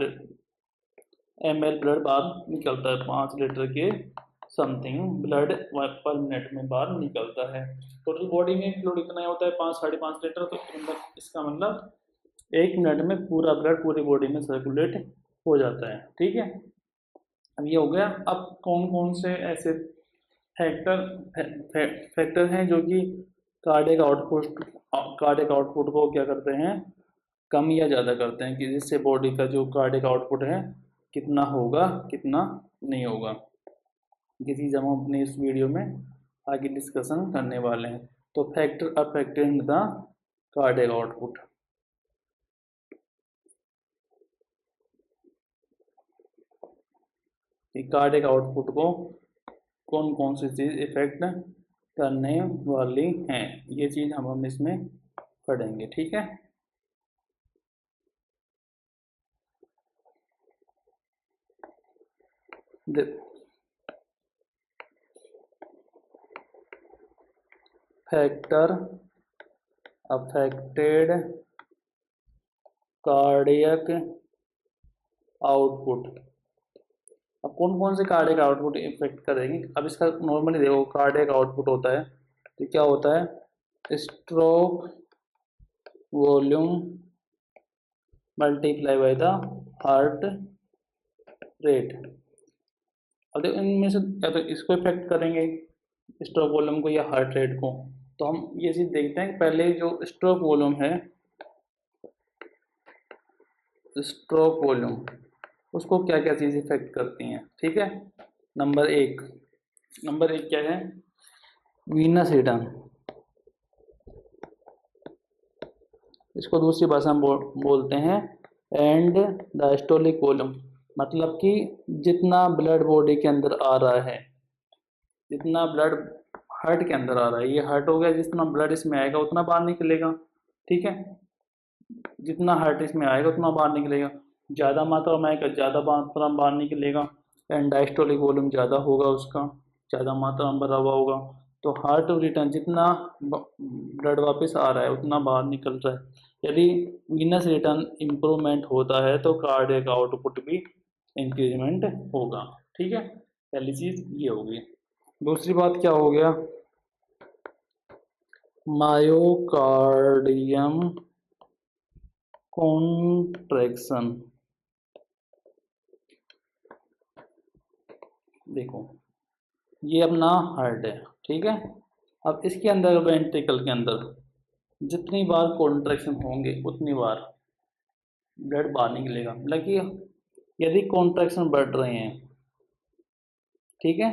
ml ब्लड बाहर निकलता है, 5 लीटर के समथिंग ब्लड पर मिनट में बाहर निकलता है। टोटल बॉडी में फ्लूइड कितना होता है 5-5.5 लीटर, तो इसका मतलब एक मिनट में पूरा ब्लड पूरी बॉडी में सर्कुलेट हो जाता है। ठीक है, अब ये हो गया। अब कौन कौन से ऐसे फैक्टर हैं जो कि कार्डियक आउटपुट, कार्डियक आउटपुट को क्या करते हैं कम या ज़्यादा करते हैं, कि जिससे बॉडी का जो कार्डियक आउटपुट है कितना होगा कितना नहीं होगा। ये चीज़ हम अपने इस वीडियो में आगे डिस्कशन करने वाले हैं। तो factor affecting the cardiac output, cardiac output को कौन कौन सी चीज़ इफेक्ट करने वाली हैं, ये चीज़ हम इसमें पढ़ेंगे। ठीक है, फैक्टर अफेक्टेड कार्डियक आउटपुट। अब कौन कौन से कार्डियक आउटपुट इफेक्ट करेंगे, अब इसका नॉर्मली देखो कार्डियक आउटपुट होता है तो क्या होता है stroke volume multiply by the heart rate. अब देखो इनमें से या तो इसको इफेक्ट करेंगे स्ट्रोक वॉल्यूम को या हार्ट रेट को, तो हम ये चीज़ देखते हैं पहले जो स्ट्रोक वॉल्यूम है, स्ट्रोक वॉल्यूम उसको क्या क्या चीज़ इफेक्ट करती हैं। ठीक है, नंबर एक क्या है वीनस रिटर्न, इसको दूसरी भाषा में बोलते हैं एंड डायस्टोलिक वॉल्यूम, मतलब कि जितना ब्लड बॉडी के अंदर आ रहा है, जितना ब्लड हार्ट के अंदर आ रहा है, ये हार्ट हो गया, जितना ब्लड इसमें आएगा उतना बाहर निकलेगा। ठीक है, जितना हार्ट इसमें आएगा उतना बाहर निकलेगा, ज़्यादा मात्रा में आएगा ज़्यादा मात्रा में बाहर निकलेगा, एंड डायस्टोलिक वॉल्यूम ज़्यादा होगा उसका, ज़्यादा मात्रा में भरा हुआ होगा, तो हार्ट रिटर्न जितना ब्लड वापस आ रहा है उतना बाहर निकल रहा है। यदि वीनस रिटर्न इम्प्रूवमेंट होता है तो कार्डियक आउटपुट भी इंक्रीजमेंट होगा। ठीक है, पहली चीज़ ये होगी। दूसरी बात क्या हो गया, मायोकार्डियम कॉन्ट्रैक्शन। देखो ये अपना हार्ट है, ठीक है, अब इसके अंदर वेंट्रिकल के अंदर जितनी बार कॉन्ट्रैक्शन होंगे उतनी बार ब्लड बाहर निकलेगा। मतलब कि यदि कॉन्ट्रैक्शन बढ़ रहे हैं, ठीक है,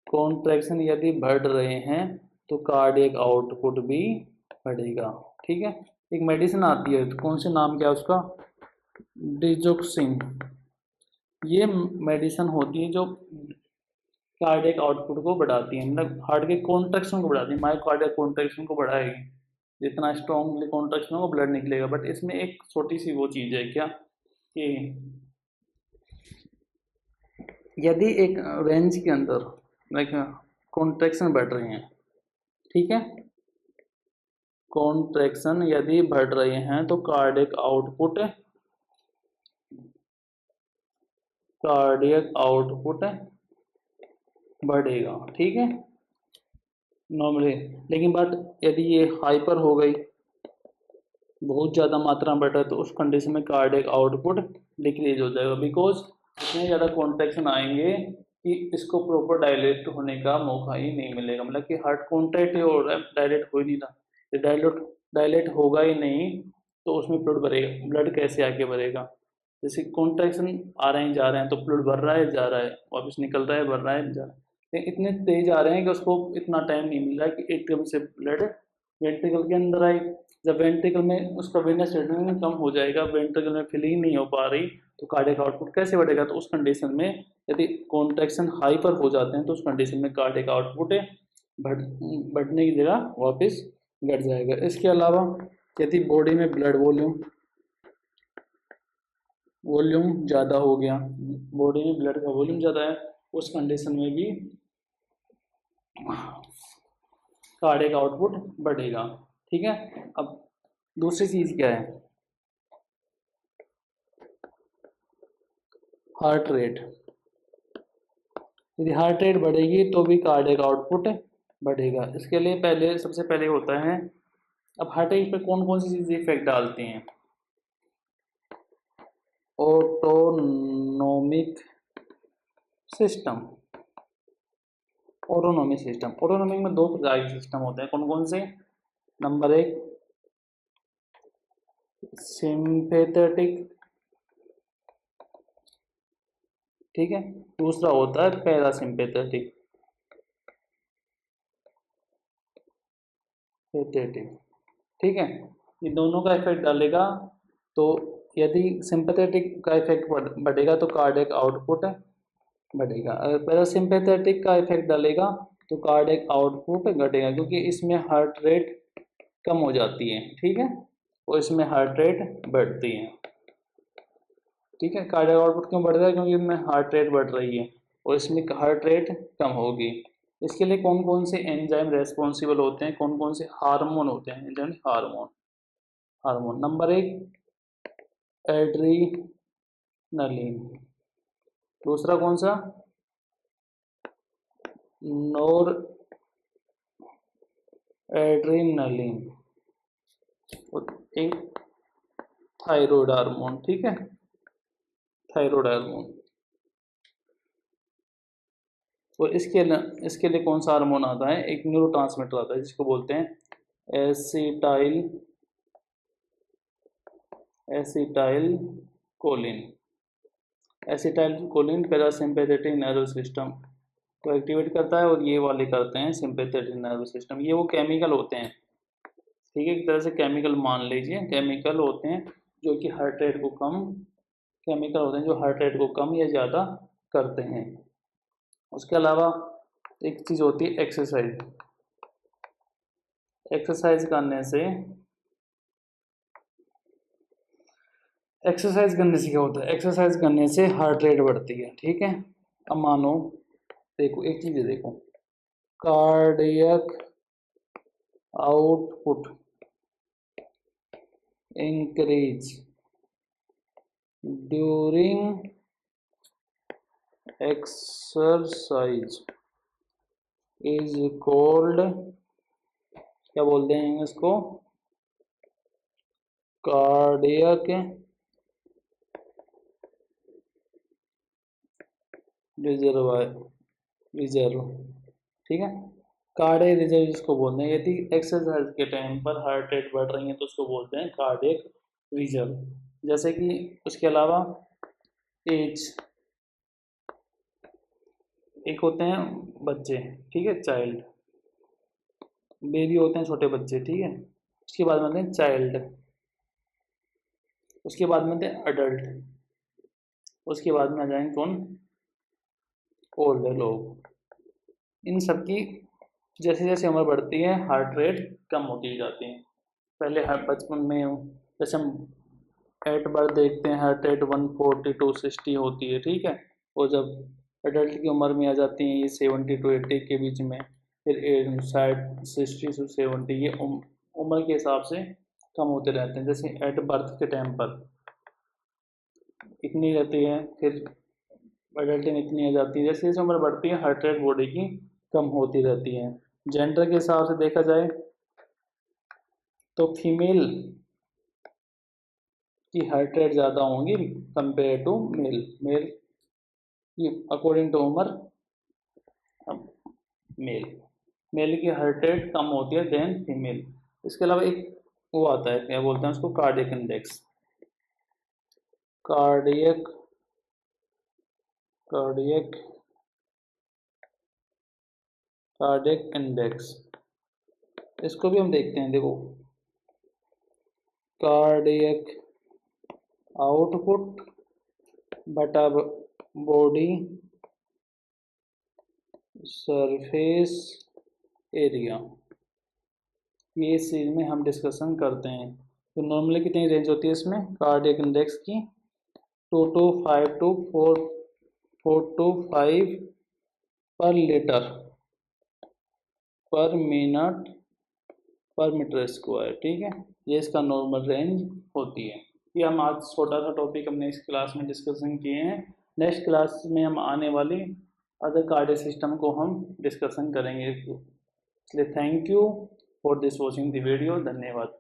कॉन्ट्रैक्शन यदि बढ़ रहे हैं तो कार्डियक आउटपुट भी बढ़ेगा। ठीक है, एक मेडिसिन आती है तो कौन से नाम क्या है उसका, डिजोक्सिन, ये मेडिसिन होती है जो कार्डियक आउटपुट को बढ़ाती है, मतलब हार्ट के कॉन्ट्रैक्शन को बढ़ाती है, मायोकार्डियल कॉन्ट्रैक्शन को बढ़ाएगी, जितना स्ट्रॉन्गली कॉन्ट्रैक्शन हो ब्लड निकलेगा। बट इसमें एक छोटी सी वो चीज़ है क्या कि यदि एक रेंज के अंदर लाइक कॉन्ट्रैक्शन बढ़ रहे हैं, ठीक है, कॉन्ट्रैक्शन यदि बढ़ रहे हैं तो कार्डियक आउटपुट कार्डियक आउटपुट बढ़ेगा, ठीक है, नॉर्मली। लेकिन बट यदि ये हाइपर हो गई, बहुत ज़्यादा मात्रा में बढ़ रहा है, तो उस कंडीशन में कार्डियक आउटपुट डिक्रीज हो जाएगा, बिकॉज इतने ज़्यादा कॉन्ट्रैक्शन आएंगे कि इसको प्रॉपर डायलेट होने का मौका ही नहीं मिलेगा। मतलब कि हार्ट कॉन्ट्रैक्ट ही हो रहा है, डायलेट हो ही नहीं रहा। ये डायलेट होगा ही नहीं तो उसमें फ्लूइड भरेगा, ब्लड कैसे आगे भरेगा? जैसे कॉन्ट्रैक्शन आ रहे हैं जा रहे हैं तो फ्लूइड भर रहा है जा रहा है, वापस निकल रहा है भर रहा है जा रहा है, लेकिन इतने तेज आ रहे हैं कि उसको इतना टाइम नहीं मिल रहा है कि एकदम से ब्लड वेंट्रिकल के अंदर आए। जब वेंट्रिकल में उसका वेनस रिटर्न कम हो जाएगा, वेंट्रिकल में फिलिंग नहीं हो पा रही, तो कार्डियक आउटपुट कैसे बढ़ेगा? तो उस कंडीशन में यदि कॉन्ट्रैक्शन हाइपर हो जाते हैं तो उस कंडीशन में कार्डियक आउटपुट बढ़ने की जगह वापस घट जाएगा। इसके अलावा यदि बॉडी में ब्लड वॉल्यूम ज़्यादा हो गया, बॉडी में ब्लड का वॉल्यूम ज़्यादा है, उस कंडीशन में भी कार्डियक आउटपुट बढ़ेगा, ठीक है। अब दूसरी चीज़ क्या है? Heart rate. यदि हार्ट रेट बढ़ेगी तो भी कार्डियक आउटपुट बढ़ेगा। इसके लिए पहले सबसे पहले होता है, अब हार्ट रेट पे कौन कौन सी चीज़ें इफेक्ट डालती हैं? Autonomic system. ऑटोनोमिक में दो प्रकार के सिस्टम होते हैं, कौन कौन से? नंबर एक सिंपैथेटिक, ठीक है, दूसरा होता है पैरासिम्पैथेटिक। ठीक है, ये दोनों का इफेक्ट डालेगा। तो यदि सिंपैथेटिक का इफेक्ट बढ़ेगा तो कार्डियक आउटपुट बढ़ेगा, अगर पैरासिम्पैथेटिक का इफेक्ट डालेगा तो कार्डियक आउटपुट घटेगा, क्योंकि इसमें हार्ट रेट कम हो जाती है, ठीक है, और इसमें हार्ट रेट बढ़ती है, ठीक है। कार्डियक आउटपुट क्यों बढ़ रहा है? क्योंकि इसमें हार्ट रेट बढ़ रही है और इसमें हार्ट रेट कम होगी। इसके लिए कौन कौन से एंजाइम रेस्पॉन्सिबल होते हैं, कौन कौन से हार्मोन होते हैं? Enzyme hormone. नंबर एक एड्रीनलिन, दूसरा कौन सा? नोर एड्रीनलिन, और एक थायराइड हार्मोन, ठीक है, थायराइड हार्मोन। और इसके लिए कौन सा हार्मोन आता है? एक न्यूरोट्रांसमीटर आता है जिसको बोलते हैं acetyl choline. Acetyl choline parasympathetic nervous system को एक्टिवेट करता है, और ये वाले करते हैं सिंपैथेटिक नर्वस सिस्टम। ये वो केमिकल होते हैं, ठीक है, एक तरह से केमिकल मान लीजिए, केमिकल होते हैं जो कि हार्ट रेट को कम, केमिकल होते हैं जो हार्ट रेट को कम या ज़्यादा करते हैं। उसके अलावा एक चीज़ होती है एक्सरसाइज। एक्सरसाइज करने से क्या होता है? एक्सरसाइज करने से हार्ट रेट बढ़ती है, ठीक है। अब मानो, देखो एक चीज़ है, देखो cardiac output increase during exercise is called, क्या बोलते हैं इसको? कार्डियक रिजर्व, ठीक है, कार्डियक रिजर्व जिसको बोलते हैं। यदि एक्सरसाइज के टाइम पर हार्ट रेट बढ़ रही है तो उसको बोलते हैं कार्डियक रिजर्व। जैसे कि उसके अलावा एज, एक होते हैं बच्चे, ठीक है, चाइल्ड, बेबी होते हैं छोटे बच्चे, ठीक है, उसके बाद में आते हैं चाइल्ड, उसके बाद में आते हैं अडल्ट, उसके बाद में आ जाएंगे कौन? ओल्ड लोग। इन सब की जैसे जैसे उम्र बढ़ती है हार्ट रेट कम होती जाती है। पहले हर बचपन में जैसे हम एट बर्थ देखते हैं हार्ट रेट 140 to 160 होती है, ठीक है, और जब एडल्ट की उम्र में आ जाती हैं ये 70 to 80 के बीच में, फिर 60 to 70 ये उम्र के हिसाब से कम होते रहते हैं। जैसे एट बर्थ के टाइम पर इतनी रहती है, फिर वाइटलिटी इतनी आ जाती है, जैसे जैसे उम्र बढ़ती है हार्ट रेट बॉडी की कम होती रहती है। जेंडर के हिसाब से देखा जाए तो फीमेल की हार्ट रेट ज़्यादा होंगी कंपेयर टू मेल। मेल की अकॉर्डिंग टू उम्र मेल मेल की हार्ट रेट कम होती है देन फीमेल। इसके अलावा एक वो आता है, क्या बोलते हैं उसको, cardiac index. Cardiac cardiac cardiac index, इसको भी हम देखते हैं। देखो, कार्डियक आउटपुट बटा बॉडी सरफेस एरिया, ये इस चीज़ में हम डिस्कशन करते हैं। तो नॉर्मली कितनी रेंज होती है इसमें कार्डियक इंडेक्स की, 2 to 5 to 4 to 5 पर लीटर पर मिनट पर मीटर स्क्वायर। ठीक है, ये इसका नॉर्मल रेंज होती है। ये हम आज छोटा सा टॉपिक हमने इस क्लास में डिस्कशन किए हैं। नेक्स्ट क्लास में हम आने वाली अदर कार्डियक सिस्टम को हम डिस्कशन करेंगे। इसलिए thank you for this watching the video. धन्यवाद।